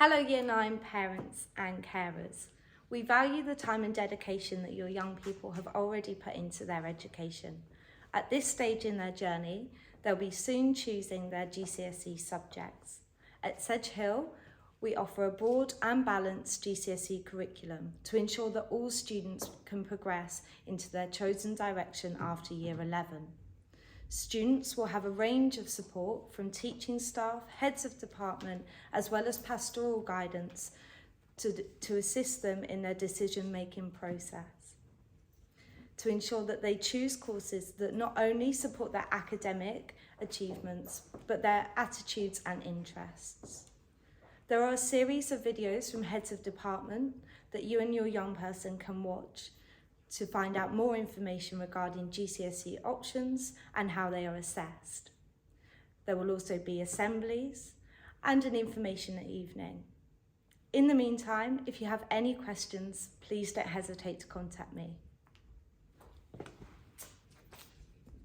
Hello Year 9 parents and carers. We value the time and dedication that your young people have already put into their education. At this stage in their journey, they'll be soon choosing their GCSE subjects. At Sedgehill, we offer a broad and balanced GCSE curriculum to ensure that all students can progress into their chosen direction after Year 11. Students will have a range of support from teaching staff, heads of department, as well as pastoral guidance to assist them in their decision-making process, to ensure that they choose courses that not only support their academic achievements, but their attitudes and interests. There are a series of videos from heads of department that you and your young person can watch to find out more information regarding GCSE options and how they are assessed. There will also be assemblies and an information evening. In the meantime, if you have any questions, please don't hesitate to contact me.